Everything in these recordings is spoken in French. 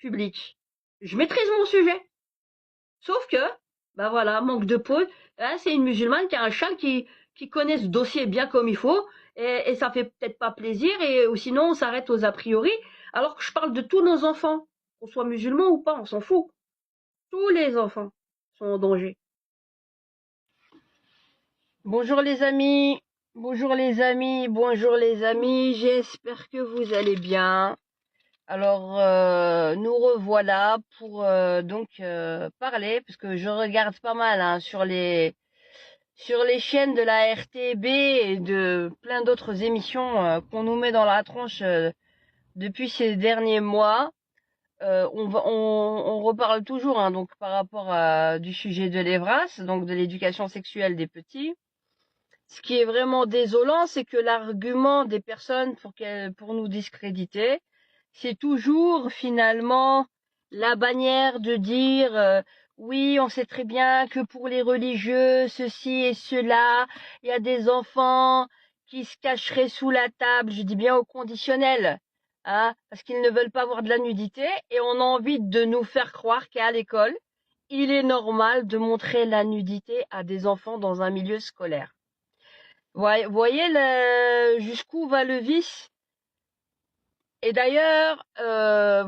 public. Je maîtrise mon sujet. Sauf que, ben voilà, manque de peau. Hein, c'est une musulmane qui a un chat qui connaît ce dossier bien comme il faut, et ça fait peut-être pas plaisir, ou sinon on s'arrête aux a priori, alors que je parle de tous nos enfants, qu'on soit musulmans ou pas, on s'en fout. Tous les enfants sont en danger. Bonjour les amis, bonjour les amis, bonjour les amis, j'espère que vous allez bien. Alors, nous revoilà pour parler, parce que je regarde pas mal hein, sur les chaînes de la RTB et de plein d'autres émissions qu'on nous met dans la tronche depuis ces derniers mois. On reparle toujours hein, donc par rapport à du sujet de l'EVRAS, donc de l'éducation sexuelle des petits. Ce qui est vraiment désolant, c'est que l'argument des personnes pour nous discréditer, c'est toujours finalement la bannière de dire oui, on sait très bien que pour les religieux, ceci et cela, il y a des enfants qui se cacheraient sous la table, je dis bien au conditionnel, hein, parce qu'ils ne veulent pas voir de la nudité, et on a envie de nous faire croire qu'à l'école, il est normal de montrer la nudité à des enfants dans un milieu scolaire. Voyez jusqu'où va le vice. Et d'ailleurs,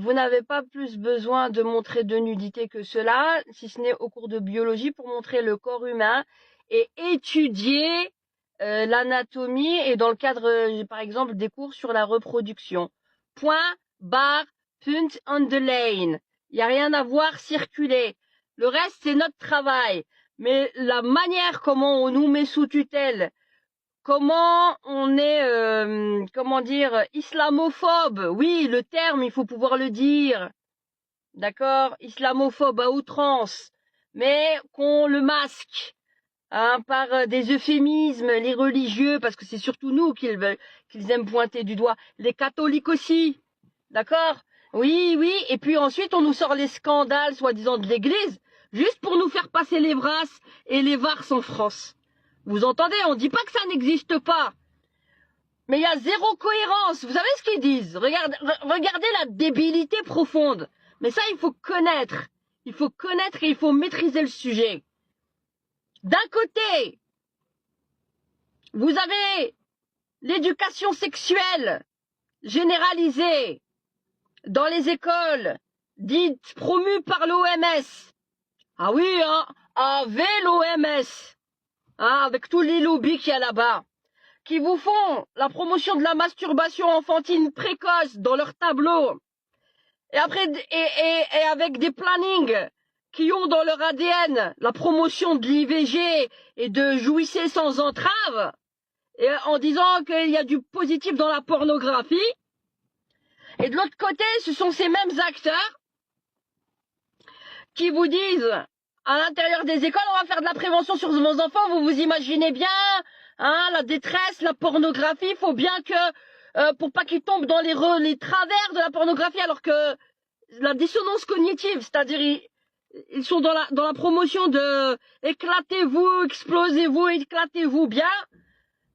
vous n'avez pas plus besoin de montrer de nudité que cela, si ce n'est au cours de biologie, pour montrer le corps humain et étudier l'anatomie, et dans le cadre, par exemple, des cours sur la reproduction. Point, barre, punt, underline. Il n'y a rien à voir, circuler. Le reste, c'est notre travail. Mais la manière comment on nous met sous tutelle, comment on est, comment dire, islamophobe. Oui, le terme, il faut pouvoir le dire. D'accord? Islamophobe à outrance. Mais qu'on le masque, hein, par des euphémismes, les religieux, parce que c'est surtout nous qu'ils aiment pointer du doigt. Les catholiques aussi. D'accord? Oui, oui. Et puis ensuite, on nous sort les scandales, soi-disant, de l'église, juste pour nous faire passer les brasses et les varses en France. Vous entendez? On dit pas que ça n'existe pas. Mais il y a zéro cohérence. Vous savez ce qu'ils disent? Regardez la débilité profonde. Mais ça, il faut connaître. Il faut connaître et il faut maîtriser le sujet. D'un côté, vous avez l'éducation sexuelle généralisée dans les écoles, dite promue par l'OMS. Ah oui, hein, avec l'OMS, hein, avec tous les lobbies qu'il y a là-bas, qui vous font la promotion de la masturbation enfantine précoce dans leur tableau, et après et avec des plannings qui ont dans leur ADN la promotion de l'IVG et de jouisser sans entrave, et en disant qu'il y a du positif dans la pornographie. Et de l'autre côté, ce sont ces mêmes acteurs qui vous disent à l'intérieur des écoles, on va faire de la prévention sur vos enfants. Vous vous imaginez bien, hein, la détresse, la pornographie. Il faut bien que, pour pas qu'ils tombent dans les travers de la pornographie, alors que la dissonance cognitive, c'est-à-dire ils sont dans la promotion de éclatez-vous, explosez-vous, éclatez-vous bien.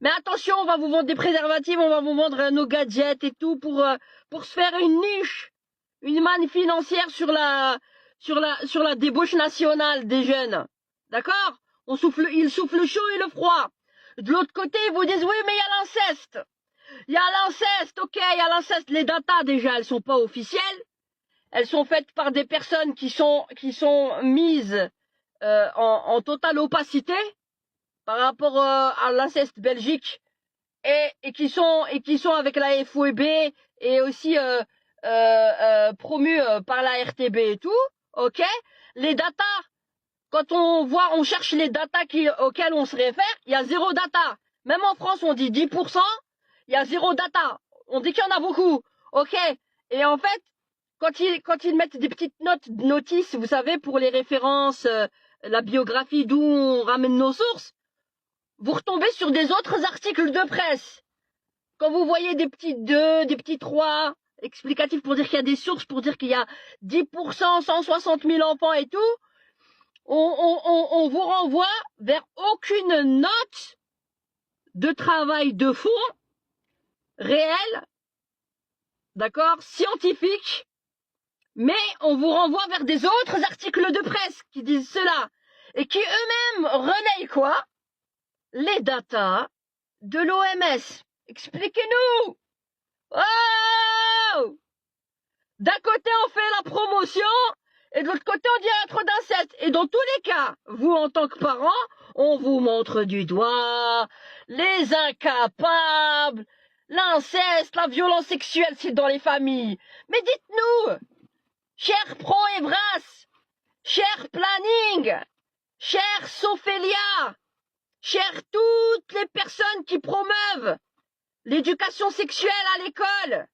Mais attention, on va vous vendre des préservatifs, on va vous vendre nos gadgets et tout pour se faire une niche, une manne financière sur la débauche nationale des jeunes. D'accord? Ils soufflent le chaud et le froid. De l'autre côté, ils vous disent oui, mais il y a l'inceste. Il y a l'inceste, ok, il y a l'inceste. Les datas, déjà, elles sont pas officielles. Elles sont faites par des personnes qui sont mises en totale opacité par rapport à l'inceste belgique, et qui sont avec la FOEB et aussi promus par la RTB et tout. Ok, les datas, quand on cherche les datas auxquelles on se réfère, il y a zéro data. Même en France, on dit 10%, il y a zéro data. On dit qu'il y en a beaucoup. Ok, et en fait, quand ils mettent des petites notices, vous savez, pour les références, la biographie d'où on ramène nos sources, vous retombez sur des autres articles de presse. Quand vous voyez des petits 2, des petits 3 explicatifs pour dire qu'il y a des sources, pour dire qu'il y a 10%, 160 000 enfants et tout, on vous renvoie vers aucune note de travail de fond réel, d'accord, scientifique, Mais on vous renvoie vers des autres articles de presse qui disent cela et qui eux-mêmes relayent quoi? Les datas de l'OMS. Expliquez-nous. Oh! D'un côté, on fait la promotion et de l'autre côté, on dit il y a trop d'inceste. Et dans tous les cas, vous, en tant que parents, on vous montre du doigt les incapables, l'inceste, la violence sexuelle, c'est dans les familles. Mais dites-nous, cher Pro Evras, cher Planning, cher Sophélia, cher toutes les personnes qui promeuvent l'éducation sexuelle à l'école,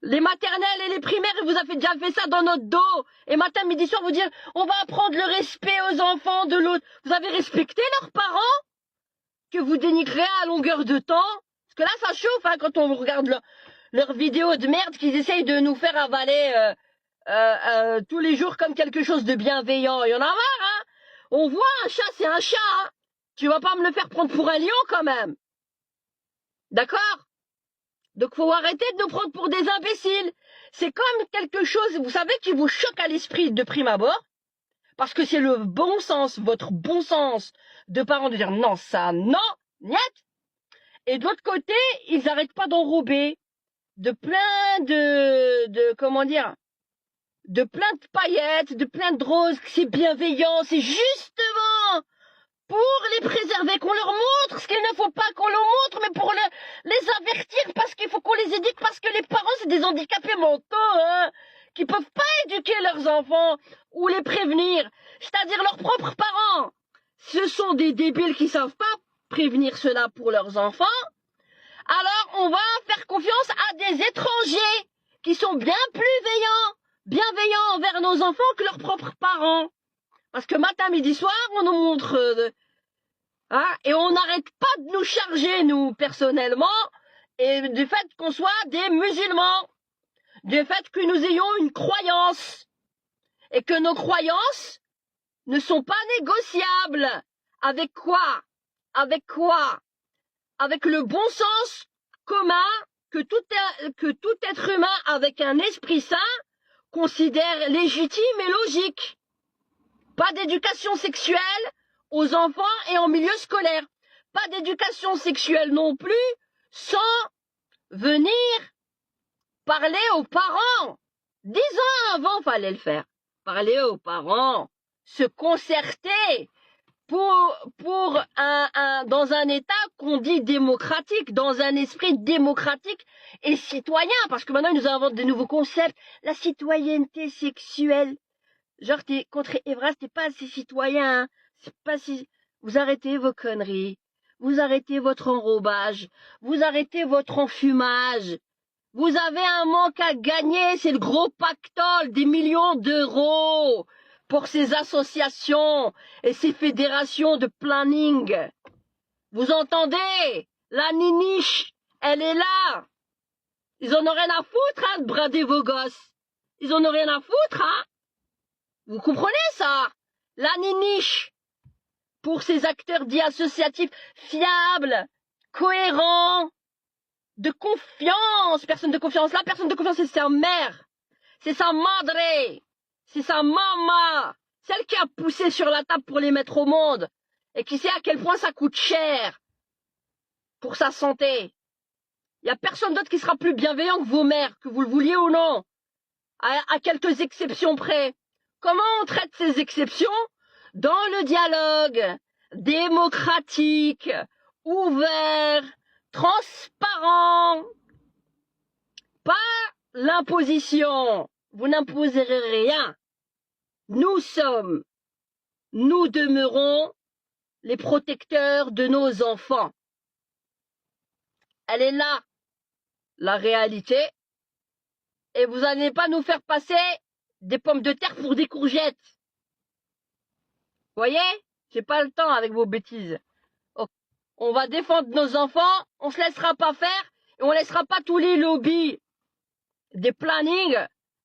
les maternelles et les primaires, vous avez déjà fait ça dans notre dos. Et matin, midi, soir, vous dire, on va apprendre le respect aux enfants de l'autre. Vous avez respecté leurs parents que vous dénigrez à longueur de temps? Parce que là, ça chauffe hein, quand on regarde leurs vidéos de merde qu'ils essayent de nous faire avaler tous les jours comme quelque chose de bienveillant. Il y en a marre, hein. On voit un chat, c'est un chat. Hein. Tu vas pas me le faire prendre pour un lion quand même. D'accord? Donc faut arrêter de nous prendre pour des imbéciles. C'est comme quelque chose, vous savez, qui vous choque à l'esprit de prime abord, parce que c'est le bon sens, votre bon sens de parents de dire non, ça, non, niet. Et de l'autre côté, ils n'arrêtent pas d'enrober de plein de comment dire, de plein de paillettes, de plein de roses, que c'est bienveillant, c'est justement pour les préserver, qu'on leur montre ce qu'il ne faut pas qu'on leur montre, mais pour les avertir, parce qu'il faut qu'on les éduque, parce que les parents, c'est des handicapés mentaux, hein, qui peuvent pas éduquer leurs enfants, ou les prévenir, c'est-à-dire leurs propres parents. Ce sont des débiles qui savent pas prévenir cela pour leurs enfants, alors on va faire confiance à des étrangers, qui sont bien plus bienveillants envers nos enfants que leurs propres parents. Parce que matin, midi, soir, on nous montre... hein, et on n'arrête pas de nous charger, nous, personnellement, et du fait qu'on soit des musulmans, du fait que nous ayons une croyance, et que nos croyances ne sont pas négociables. Avec quoi? Avec quoi? Avec le bon sens commun que tout être humain avec un esprit sain considère légitime et logique. Pas d'éducation sexuelle aux enfants et en milieu scolaire. Pas d'éducation sexuelle non plus sans venir parler aux parents. 10 ans avant, fallait le faire. Parler aux parents, se concerter dans un État qu'on dit démocratique, dans un esprit démocratique et citoyen. Parce que maintenant, ils nous inventent des nouveaux concepts. La citoyenneté sexuelle. Genre, t'es contre Evras, t'es pas assez citoyen, hein. C'est pas si... Vous arrêtez vos conneries. Vous arrêtez votre enrobage. Vous arrêtez votre enfumage. Vous avez un manque à gagner, c'est le gros pactole, des millions d'euros pour ces associations et ces fédérations de planning. Vous entendez? La niniche, elle est là. Ils en ont rien à foutre, hein, de brader vos gosses. Ils en ont rien à foutre, hein. Vous comprenez ça? La niniche, pour ces acteurs dits associatifs fiables, cohérents, de confiance. Personne de confiance. La personne de confiance, c'est sa mère. C'est sa madre. C'est sa maman. Celle qui a poussé sur la table pour les mettre au monde. Et qui sait à quel point ça coûte cher pour sa santé. Il n'y a personne d'autre qui sera plus bienveillant que vos mères, que vous le vouliez ou non. À quelques exceptions près. Comment on traite ces exceptions? Dans le dialogue démocratique, ouvert, transparent. Pas l'imposition. Vous n'imposerez rien. Nous demeurons les protecteurs de nos enfants. Elle est là, la réalité. Et vous n'allez pas nous faire passer des pommes de terre pour des courgettes. Voyez? J'ai pas le temps avec vos bêtises. On va défendre nos enfants, on se laissera pas faire, et on laissera pas tous les lobbies des plannings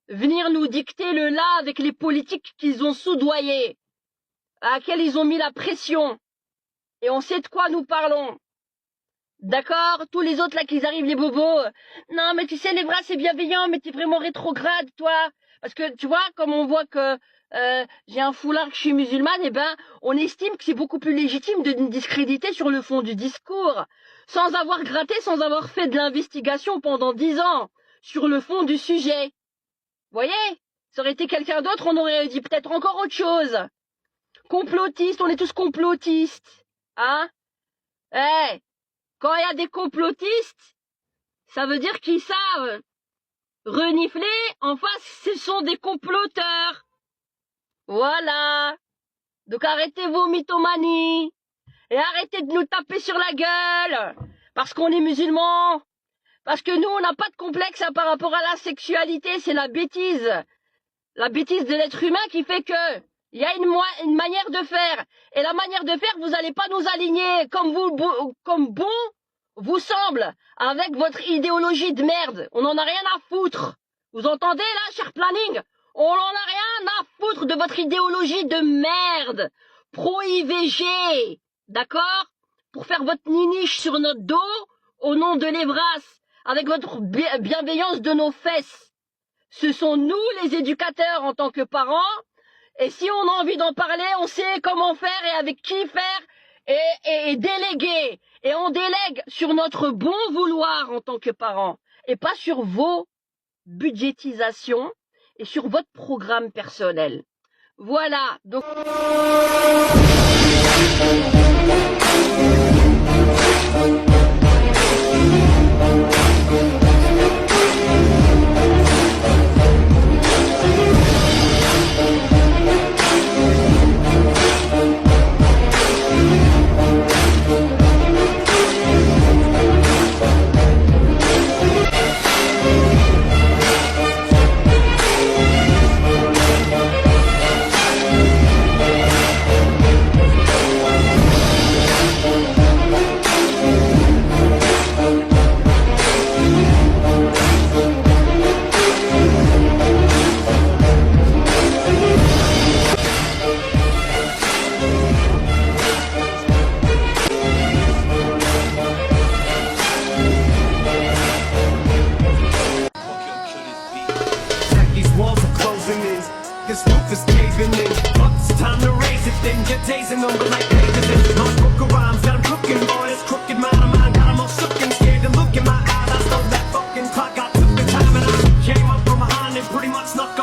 venir nous dicter le là avec les politiques qu'ils ont soudoyés, à laquelle ils ont mis la pression. Et on sait de quoi nous parlons. D'accord? Tous les autres là qui arrivent, les bobos. Non, mais tu sais, les vrais, c'est bienveillant, mais t'es vraiment rétrograde, toi. Parce que, tu vois, comme on voit que j'ai un foulard, que je suis musulmane, eh ben, on estime que c'est beaucoup plus légitime de nous discréditer sur le fond du discours, sans avoir gratté, sans avoir fait de l'investigation pendant 10 ans sur le fond du sujet. Vous voyez? Ça aurait été quelqu'un d'autre, on aurait dit peut-être encore autre chose. Complotistes, on est tous complotistes. Hein? Eh, quand il y a des complotistes, ça veut dire qu'ils savent renifler. En face, ce sont des comploteurs. Voilà. Donc arrêtez vos mythomanies. Et arrêtez de nous taper sur la gueule. Parce qu'on est musulmans. Parce que nous, on n'a pas de complexe par rapport à la sexualité. C'est la bêtise. La bêtise de l'être humain qui fait que il y a une manière de faire. Et la manière de faire, vous n'allez pas nous aligner comme bon vous semble, avec votre idéologie de merde. On n'en a rien à foutre. Vous entendez là, cher planning? On n'en a rien à foutre de votre idéologie de merde. Pro-IVG. D'accord? Pour faire votre niniche sur notre dos, au nom de l'Evras, avec votre bienveillance de nos fesses. Ce sont nous, les éducateurs, en tant que parents. Et si on a envie d'en parler, on sait comment faire et avec qui faire et déléguer. Et on délègue sur notre bon vouloir en tant que parents. Et pas sur vos budgétisations et sur votre programme personnel. Voilà. Donc... This roof is caving in. It's time to raise it, then you're tasing them, but like Davidson. My book of rhymes got 'em cooking, boy. This crooked mind of mine got 'em all shook and scared to look in my eyes. I stole that fucking clock, I took the time and I came up from behind and pretty much snuck